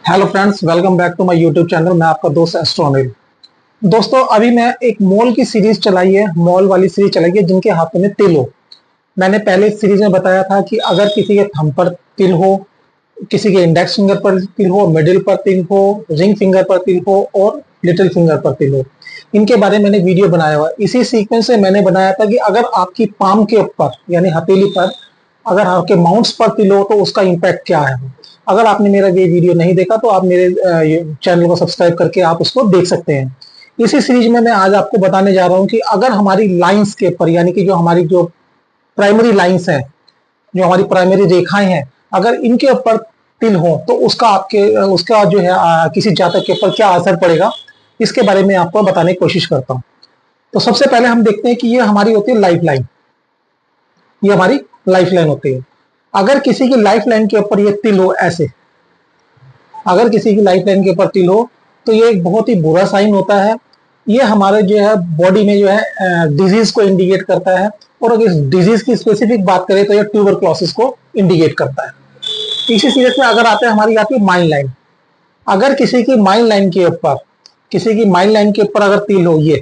Hello friends, welcome back to my YouTube channel. मैं आपका दोस्त एस्ट्रो अनिल। दोस्तों, अभी मैं एक मॉल की सीरीज चलाई है, मॉल वाली सीरीज चलाई है जिनके हाथों में तिल हो। मैंने पहले इस सीरीज में बताया था कि अगर किसी के थंब पर तिल हो, किसी के इंडेक्स फिंगर पर तिल हो, मिडिल पर तिल हो, रिंग फिंगर पर तिल हो और लिटिल फिंगर पर तिल हो, इनके बारे में मैंने वीडियो बनाया हुआ है। इसी सीक्वेंस से मैंने बनाया था कि अगर आपकी पाम के ऊपर यानी हथेली पर अगर आपके माउंट्स पर तिल हो तो उसका इम्पैक्ट क्या है। अगर आपने मेरा ये वीडियो नहीं देखा तो आप मेरे चैनल को सब्सक्राइब करके आप उसको देख सकते हैं। इसी सीरीज में मैं आज आपको बताने जा रहा हूं कि अगर हमारी लाइंस के ऊपर यानी कि जो हमारी जो प्राइमरी लाइंस है, जो हमारी प्राइमरी रेखाएं हैं, अगर इनके ऊपर तिल हो तो उसका जो है किसी जातक के ऊपर क्या असर पड़ेगा, इसके बारे में आपको बताने की कोशिश करता हूं। तो सबसे पहले हम देखते हैं कि ये हमारी होती है लाइफ लाइन। ये हमारी लाइफ लाइन होती है। अगर किसी की लाइफ लाइन के ऊपर ये तिल हो ऐसे, अगर किसी की लाइफ लाइन के ऊपर तिल हो तो ये एक बहुत ही बुरा साइन होता है। ये हमारे जो है बॉडी में जो है डिजीज को इंडिकेट करता है। और अगर इस डिजीज की स्पेसिफिक बात करें तो ये ट्यूबरक्लोसिस को इंडिकेट करता है। इसी सीरीज में अगर आते हैं हमारी आती है माइंड लाइन। अगर किसी की माइंड लाइन के ऊपर अगर तिल हो, ये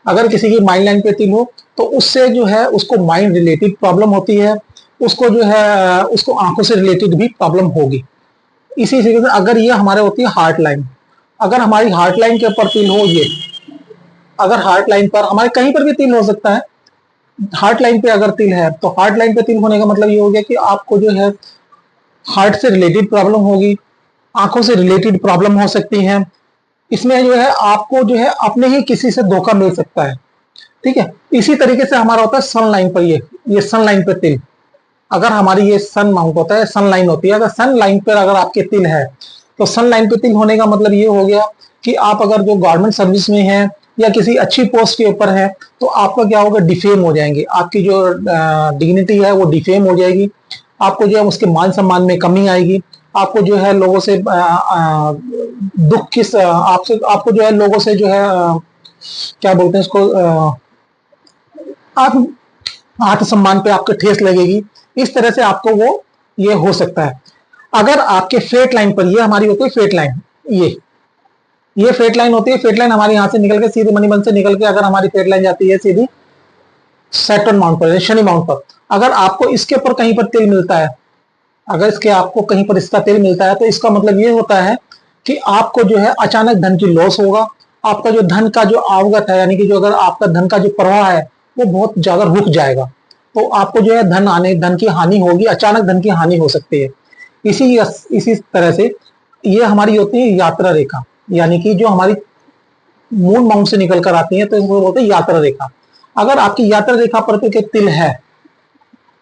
अगर किसी की माइंड लाइन पे तिल हो तो उससे जो है उसको माइंड रिलेटेड प्रॉब्लम होती है। उसको जो है उसको आंखों से रिलेटेड भी प्रॉब्लम होगी। इसी तरीके से अगर ये हमारे होती है हार्ट लाइन, अगर हमारी हार्ट लाइन के ऊपर तिल हो, ये अगर हार्ट लाइन पर हमारे कहीं पर भी तिल हो सकता है, हार्ट लाइन पे अगर तिल है तो हार्ट लाइन पे तिल होने का मतलब ये हो गया कि आपको जो है हार्ट से रिलेटेड प्रॉब्लम होगी, आंखों से रिलेटेड प्रॉब्लम हो सकती है। इसमें जो है आपको जो है अपने ही किसी से धोखा मिल सकता है। ठीक है। इसी तरीके से हमारा होता है सन लाइन पर, ये सन लाइन पे तिल, अगर हमारी ये सन माउंट होता है, सन लाइन होती है, अगर सन लाइन पर अगर आपके तिल है तो सन लाइन पे तिल होने का मतलब ये हो गया कि आप अगर जो गवर्नमेंट सर्विस में हैं या किसी अच्छी पोस्ट के ऊपर है तो आपका क्या होगा, डिफेम हो जाएंगे। आपकी जो डिग्निटी है वो डिफेम हो जाएगी। आपको जो है उसके मान सम्मान में कमी आएगी। आपको जो है लोगों से दुख किस आपसे आपको जो है लोगों से जो है क्या बोलते हैं इसको, आत्म आत्मसम्मान पे आपको ठेस लगेगी। इस तरह से आपको वो ये हो सकता है। अगर आपके फेट लाइन पर, ये हमारी होती है फेट लाइन, ये फेट लाइन होती है। फेट लाइन हमारे यहां से निकल के सीधे मणिबंध से निकल के अगर हमारी फेट लाइन जाती है सीधी सैटर्न माउंट पर, शनि माउंट पर, अगर आपको इसके ऊपर कहीं पर तिल मिलता है, अगर इसके आपको कहीं पर इसका तिल मिलता है तो इसका मतलब ये होता है कि आपको जो है अचानक धन की लॉस होगा। आपका जो धन का जो आवगत है यानी कि जो अगर आपका धन का जो प्रवाह है वो बहुत ज्यादा रुक जाएगा। तो आपको जो है धन की हानि होगी, अचानक धन की हानि हो सकती है। इसी तरह से ये हमारी होती है यात्रा रेखा, यानी कि जो हमारी मून माउंट से निकल कर आती है तो इसको बोलते हैं यात्रा रेखा। अगर आपकी यात्रा रेखा पर के तिल है,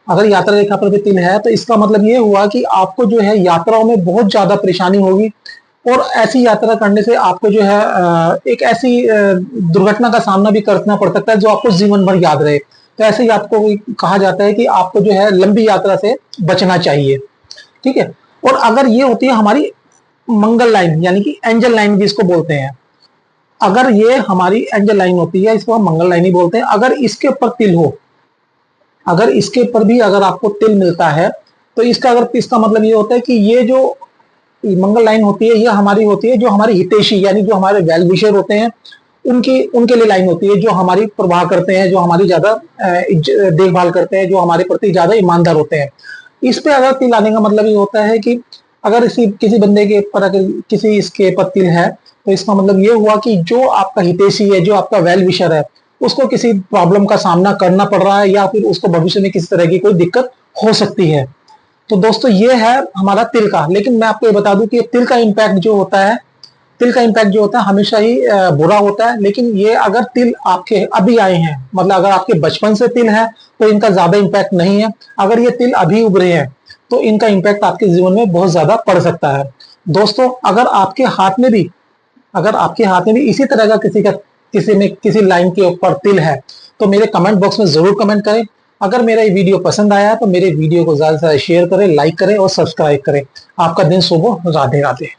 अगर यात्रा रेखा पर भी तिल है तो इसका मतलब ये हुआ कि आपको जो है यात्राओं में बहुत ज्यादा परेशानी होगी। और ऐसी यात्रा करने से आपको जो है एक ऐसी दुर्घटना का सामना भी करना पड़ सकता है जो आपको जीवन भर याद रहे। तो ऐसे आपको कहा जाता है कि आपको जो है लंबी यात्रा से बचना चाहिए। ठीक है। और अगर ये होती है हमारी मंगल लाइन यानी कि एंजल लाइन भी इसको बोलते हैं, अगर ये हमारी एंजल लाइन होती है इसको हम मंगल लाइन ही बोलते हैं। अगर इसके ऊपर तिल हो, अगर इसके ऊपर भी अगर आपको तिल मिलता है तो इसका मतलब ये होता है कि ये जो मंगल लाइन होती है ये हमारी होती है जो हमारे हितैषी यानी जो हमारे वेल विशर होते हैं उनकी उनके लिए लाइन होती है, जो हमारी परवाह करते हैं, जो हमारी ज्यादा देखभाल करते हैं, जो हमारे प्रति ज्यादा ईमानदार होते हैं। इस पे अगर तिल आने का मतलब ये होता है कि अगर किसी बंदे के ऊपर अगर किसी इसके ऊपर तिल है तो इसका मतलब ये हुआ कि जो आपका हितैषी है, जो आपका वेल विशर है, उसको किसी प्रॉब्लम का सामना करना पड़ रहा है या फिर उसको भविष्य में किसी तरह की कोई दिक्कत हो सकती है। तो दोस्तों ये है हमारा तिल का। लेकिन मैं आपको ये बता दूं कि तिल का इम्पैक्ट जो होता है, तिल का इम्पैक्ट जो होता है हमेशा ही बुरा होता है। लेकिन ये अगर तिल आपके अभी आए हैं, मतलब अगर आपके बचपन से तिल है तो इनका ज्यादा इम्पैक्ट नहीं है। अगर ये तिल अभी उभरे हैं तो इनका इम्पैक्ट आपके जीवन में बहुत ज्यादा पड़ सकता है। दोस्तों, अगर आपके हाथ में भी इसी तरह का किसी लाइन के ऊपर तिल है तो मेरे कमेंट बॉक्स में जरूर कमेंट करें। अगर मेरा ये वीडियो पसंद आया तो मेरे वीडियो को ज्यादा से ज्यादा शेयर करें, लाइक करें और सब्सक्राइब करें। आपका दिन शुभ हो। राधे राधे।